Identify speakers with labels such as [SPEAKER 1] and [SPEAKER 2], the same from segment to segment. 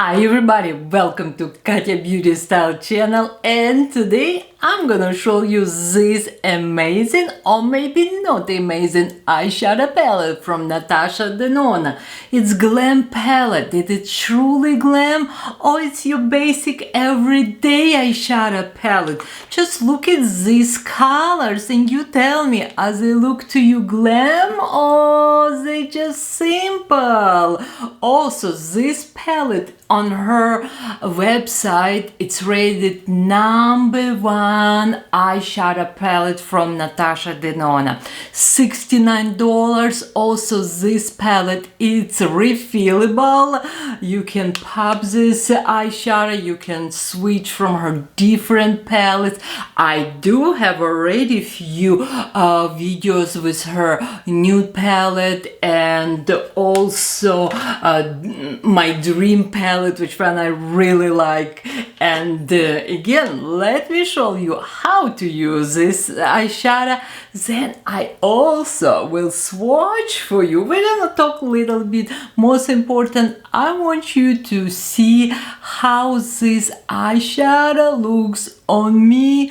[SPEAKER 1] Hi everybody, welcome to Katya Beauty Style channel, and today I'm gonna show you this amazing or maybe not amazing eyeshadow palette from Natasha Denona. It's Glam Palette. Is it truly glam or it's your basic everyday eyeshadow palette? Just look at these colors and you tell me, are they look to you glam or they just simple? Also, this palette on her website, it's rated #1 eyeshadow palette from Natasha Denona. $69. Also, this palette, it's refillable. You can pop this eyeshadow, you can switch from her different palettes. I do have already few videos with her nude palette and also my dream palette, which one I really like. And again, let me show you how to use this eyeshadow. Then I also will swatch for you. We're gonna talk a little bit. Most important, I want you to see how this eyeshadow looks on me.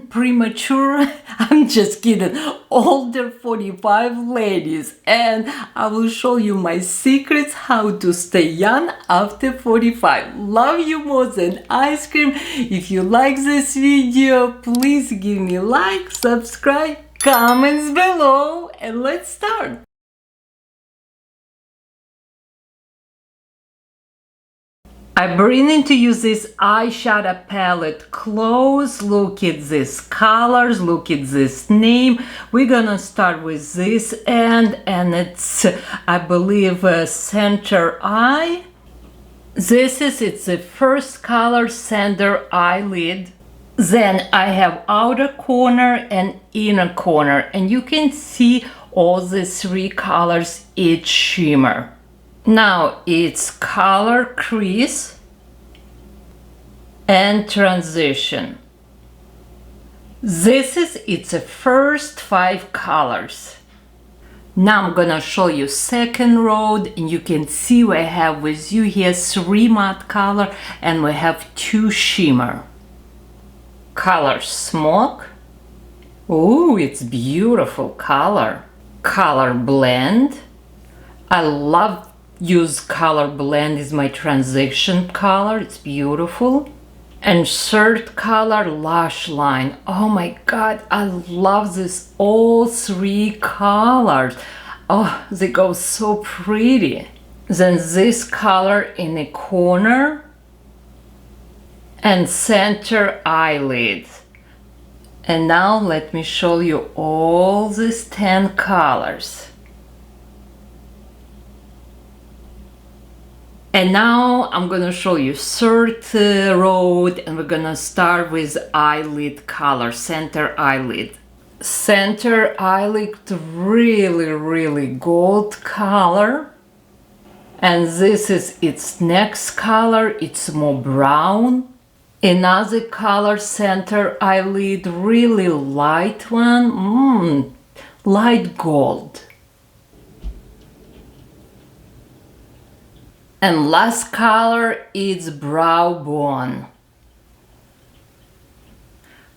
[SPEAKER 1] Premature, I'm just kidding, older 45 ladies, and I will show you my secrets how to stay young after 45. Love you more than ice cream. If you like this video, please give me a like, subscribe, comments below, and let's start. I bring into you this eyeshadow palette. Close look at these colors, look at this name. We're gonna start with this end, and it's, I believe, center eye. It's the first color, center eyelid. Then I have outer corner and inner corner, and you can see all the three colors, each shimmer. Now it's color, crease, and transition. It's the first 5 colors. Now I'm gonna show you second row, and you can see we have with you here 3 matte color and we have 2 shimmer. Color smoke. Oh, it's beautiful color. Color blend. I love use color blend, is my transition color, it's beautiful. And third color, lash line. Oh my god, I love this, all 3 colors. Oh, they go so pretty. Then this color in the corner and center eyelid. And now let me show you all these 10 colors. And now I'm gonna show you third row, and we're gonna start with eyelid color, center eyelid. Center eyelid, really gold color. And this is its next color, it's more brown. Another color, center eyelid, really light one, light gold. And last color is brow bone.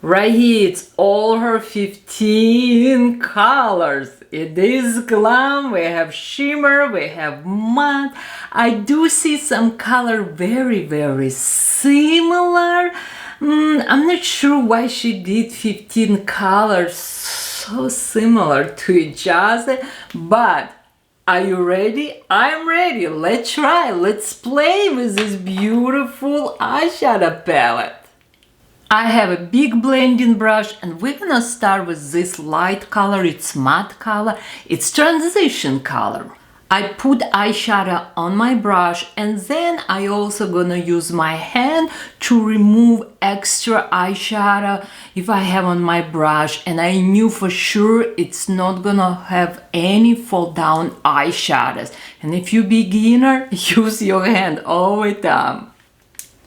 [SPEAKER 1] Right here, it's all her 15 colors. It is glam, we have shimmer, we have matte. I do see some color very similar. I'm not sure why she did 15 colors so similar to each other, but are you ready? I'm ready. Let's try. Let's play with this beautiful eyeshadow palette. I have a big blending brush, and we're gonna start with this light color. It's matte color. It's transition color. I put eyeshadow on my brush, and then I also gonna use my hand to remove extra eyeshadow if I have on my brush, and I knew for sure it's not gonna have any fall down eyeshadows. And if you're beginner, use your hand all the time.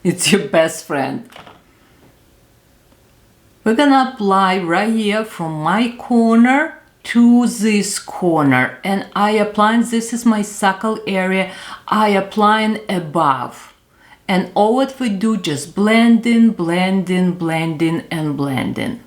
[SPEAKER 1] It's your best friend. We're gonna apply right here from my corner to this corner, and I apply, this is my suckle area, I apply above. And all what we do, just blending, blending, blending, and blending.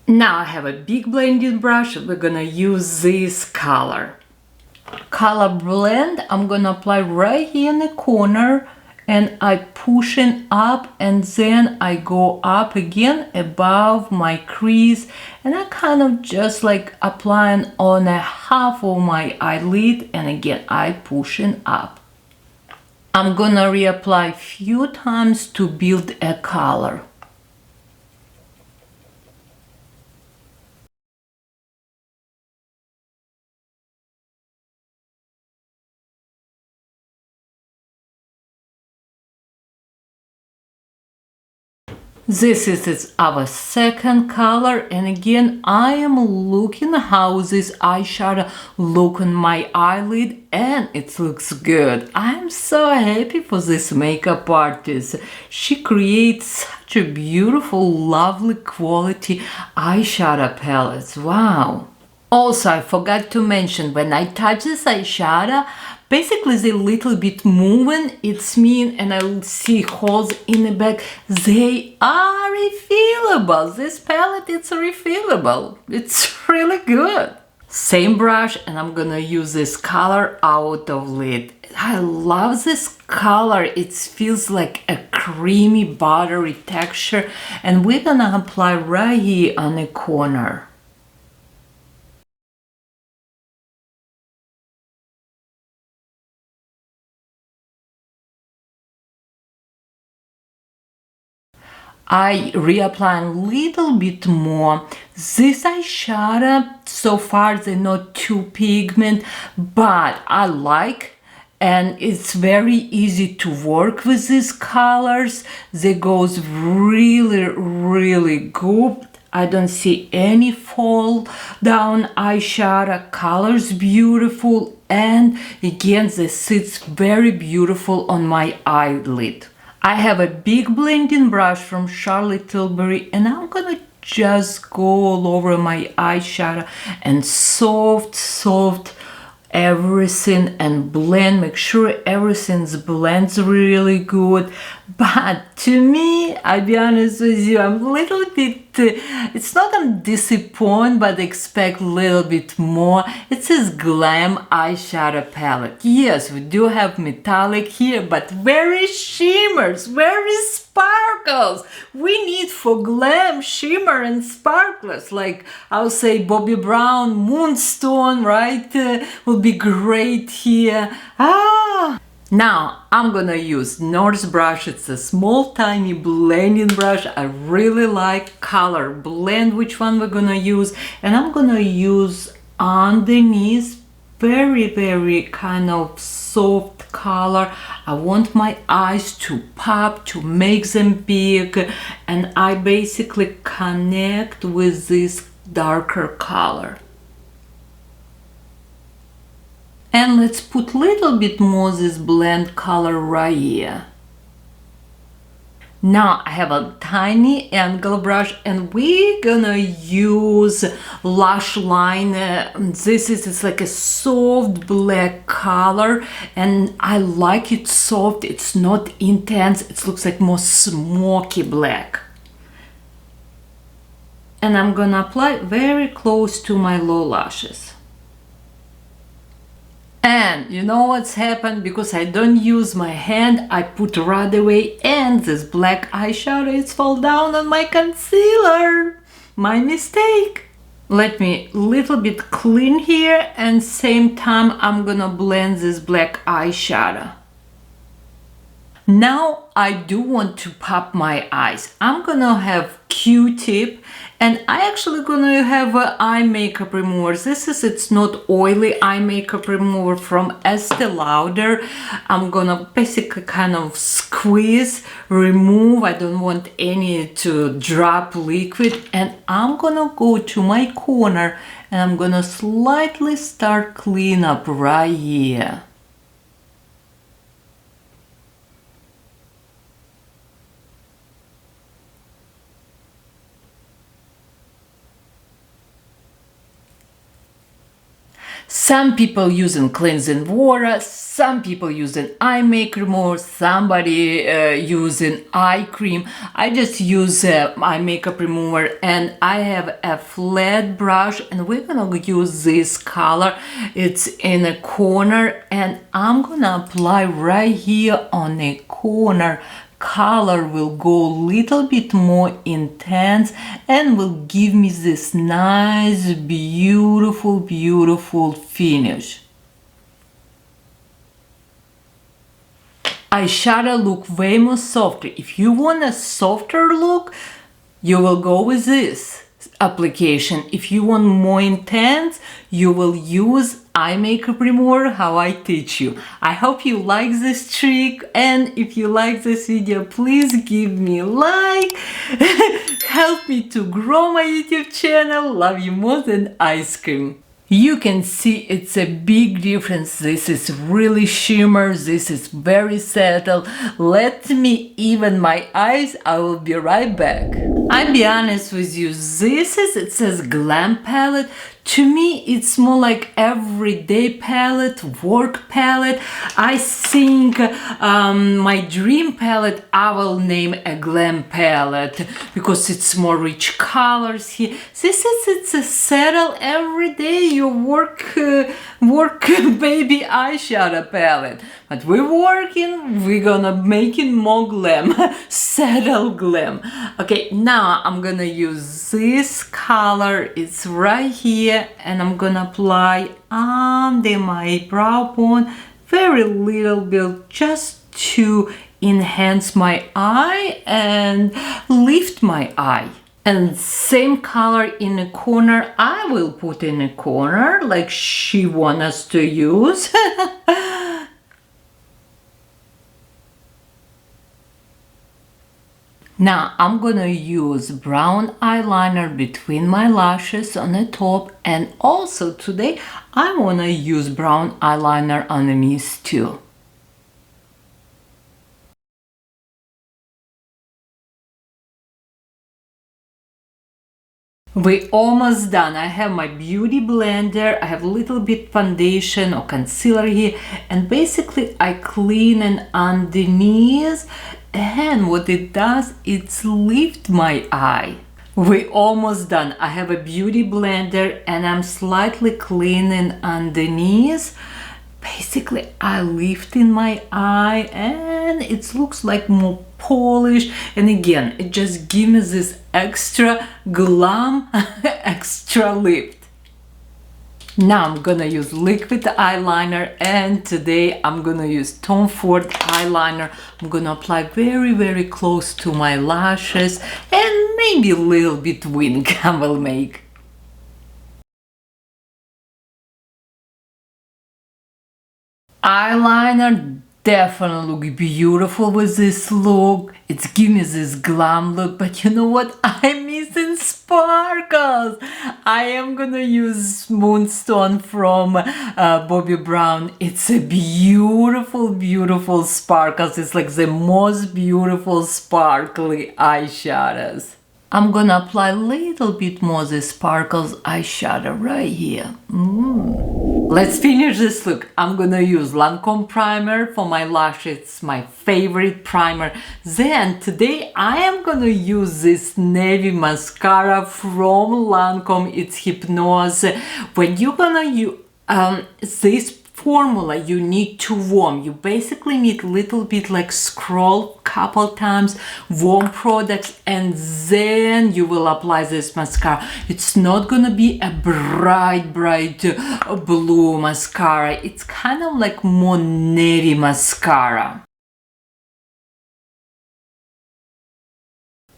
[SPEAKER 1] Now I have a big blending brush. We're gonna use this color blend. I'm gonna apply right here in the corner, and I pushing up, and then I go up again above my crease, and I kind of just like applying on a half of my eyelid, and again I pushing up. I'm gonna reapply a few times to build a color. This is our second color, and again I am looking how this eyeshadow look on my eyelid, and it looks good. I'm so happy for this makeup artist. She creates such a beautiful, lovely quality eyeshadow palettes. Wow. Also, I forgot to mention, when I touch this eyeshadow, basically they little bit moving, it's mean, and I will see holes in the back. They are refillable. This palette, it's refillable. It's really good. Same brush, and I'm gonna use this color out of lid. I love this color. It feels like a creamy, buttery texture, and we're gonna apply right here on the corner. I reapply a little bit more. This eyeshadow, so far they're not too pigment, but I like, and it's very easy to work with these colors. They goes really, really good. I don't see any fall down eyeshadow. Colors beautiful, and again, this sits very beautiful on my eyelid. I have a big blending brush from Charlotte Tilbury, and I'm gonna just go all over my eyeshadow and soft everything and blend, make sure everything blends really good. But to me, I'll be honest with you, I'm a little bit, it's not I'm disappointed, but expect a little bit more. It says Glam eyeshadow palette. Yes, we do have metallic here, but very shimmers, very sparkles. We need for glam, shimmer and sparklers, like I'll say Bobbi Brown, Moonstone, right? Will be great here. Now I'm gonna use North brush. It's a small tiny blending brush. I really like color blend which one we're gonna use, and I'm gonna use underneath very kind of soft color. I want my eyes to pop, to make them big, and I basically connect with this darker color. And let's put a little bit more this blend color right here. Now I have a tiny angle brush, and we're gonna use lash line. This is it's like a soft black color, and I like it soft. It's not intense. It looks like more smoky black. And I'm gonna apply very close to my low lashes. And you know what's happened? Because I don't use my hand, I put right away, and this black eyeshadow is fall down on my concealer. My mistake. Let me little bit clean here, and same time I'm gonna blend this black eyeshadow. Now I do want to pop my eyes. I'm gonna have Q-tip, and I actually gonna have a eye makeup remover. It's not oily eye makeup remover from Estee Lauder. I'm gonna basically kind of squeeze, remove. I don't want any to drop liquid, and I'm gonna go to my corner and I'm gonna slightly start clean up right here. Some people using cleansing water, some people using eye makeup remover, somebody using eye cream. I just use eye makeup remover, and I have a flat brush, and we're gonna use this color. It's in a corner, and I'm gonna apply right here on a corner. Color will go a little bit more intense and will give me this nice, beautiful finish. Eyeshadow look way more softer. If you want a softer look, you will go with this application. If you want more intense, you will use eye makeup remover how I teach you. I hope you like this trick, and if you like this video, please give me a like. Help me to grow my YouTube channel. Love you more than ice cream. You can see it's a big difference. This is really shimmer. This is very subtle. Let me even my eyes. I will be right back. I'll be honest with you. It says Glam Palette. To me, it's more like everyday palette, work palette. I think my dream palette I will name a Glam Palette because it's more rich colors here. It's a settle everyday your work baby eyeshadow palette. But we're gonna make it more glam, settle glam. Okay, now I'm gonna use this color. It's right here. And I'm gonna apply under my brow bone very little bit just to enhance my eye and lift my eye. And same color in the corner I will put in a corner like she wants us to use. Now I'm gonna use brown eyeliner between my lashes on the top, and also today I wanna use brown eyeliner underneath too. We're almost done. I have my beauty blender, I have a little bit foundation or concealer here, and basically I clean it underneath, and what it does, it's lift my eye. We're almost done. I have a beauty blender and I'm slightly cleaning underneath. Basically I lift in my eye and it looks like more polished, and again it just gives me this extra glam, extra lift. Now I'm gonna use liquid eyeliner, and today I'm gonna use Tom Ford eyeliner. I'm gonna apply very close to my lashes and maybe a little bit wing I will make. Eyeliner definitely look beautiful with this look. It's giving me this glam look, but you know what? I'm missing sparkles. I am gonna use Moonstone from Bobbi Brown. It's a beautiful sparkles. It's like the most beautiful sparkly eyeshadows. I'm gonna apply a little bit more the sparkles eyeshadow right here. Let's finish this look. I'm gonna use Lancome primer for my lashes. It's my favorite primer. Then today I am gonna use this navy mascara from Lancome. It's Hypnose. When you're gonna use this formula, you need to warm. You basically need a little bit like scroll couple times, warm products, and then you will apply this mascara. It's not gonna be a bright blue mascara. It's kind of like more navy mascara.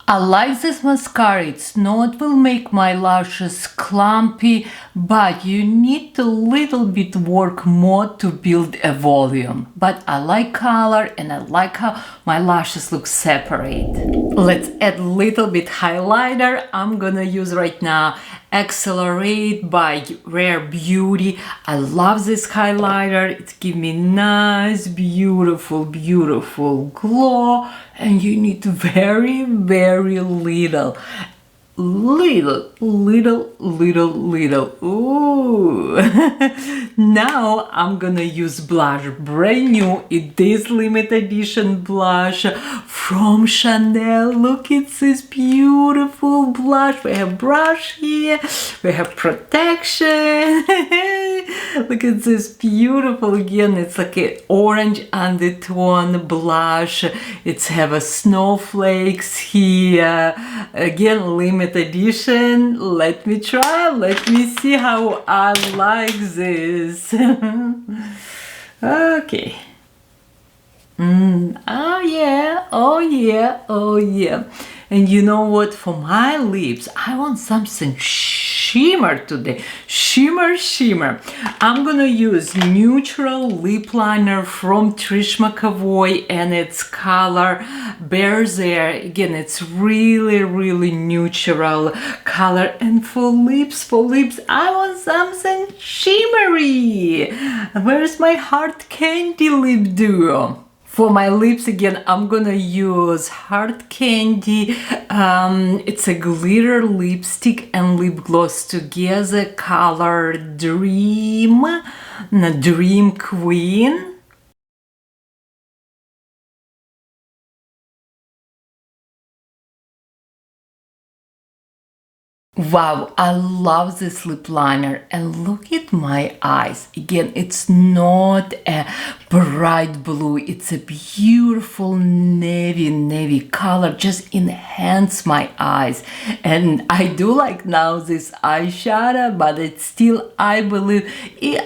[SPEAKER 1] I like this mascara. It's not will make my lashes clumpy, but you need a little bit work more to build a volume. But I like color and I like how my lashes look separate. Let's add a little bit highlighter. I'm gonna use right now Accelerate by Rare Beauty. I love this highlighter. It gives me nice, beautiful glow. And you need very little. Ooh. Now I'm gonna use blush, brand new. It is limited edition blush from Chanel. Look at this beautiful blush. We have brush here, we have protection. Look at this beautiful, again, it's like an orange undertone blush. It's have a snowflakes here. Again, limited edition. Let me try, let me see how I like this. Okay. Oh yeah. And you know what? For my lips, I want something shimmer today. Shimmer. I'm gonna use neutral lip liner from Trish McAvoy, and its color Bears Air. Again, it's really neutral color. And for lips, I want something shimmery. Where's my Hard Candy lip duo? For my lips, again, I'm gonna use Hard Candy. It's a glitter lipstick and lip gloss together, color Dream Queen. Wow, I love this lip liner, and look at my eyes. Again, it's not a bright blue, it's a beautiful navy color, just enhance my eyes. And I do like now this eyeshadow, but it's still, I believe,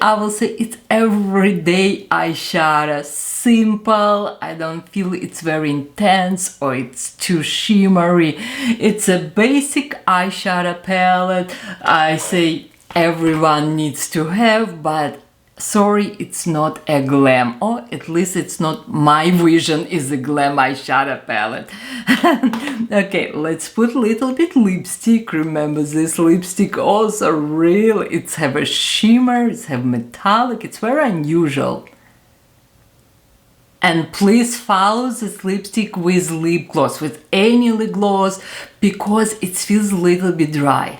[SPEAKER 1] I will say it's everyday eyeshadow. Simple, I don't feel it's very intense or it's too shimmery. It's a basic eyeshadow palette. I say everyone needs to have, but sorry, it's not a glam, or at least it's not my vision is a glam eyeshadow palette. Okay, let's put a little bit lipstick. Remember, this lipstick also real, it's have a shimmer, it's have metallic, it's very unusual. And please follow this lipstick with lip gloss, with any lip gloss, because it feels a little bit dry.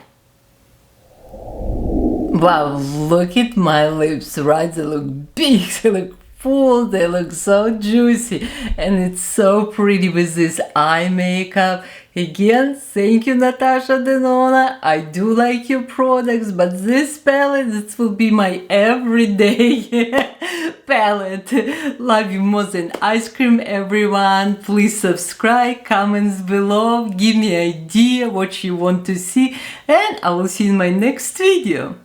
[SPEAKER 1] Wow, look at my lips, right? They look big, they look full, they look so juicy, and it's so pretty with this eye makeup. Again, thank you, Natasha Denona. I do like your products, but this palette, this will be my everyday palette. Love you more than ice cream, everyone. Please subscribe, comments below, give me idea what you want to see, and I will see you in my next video.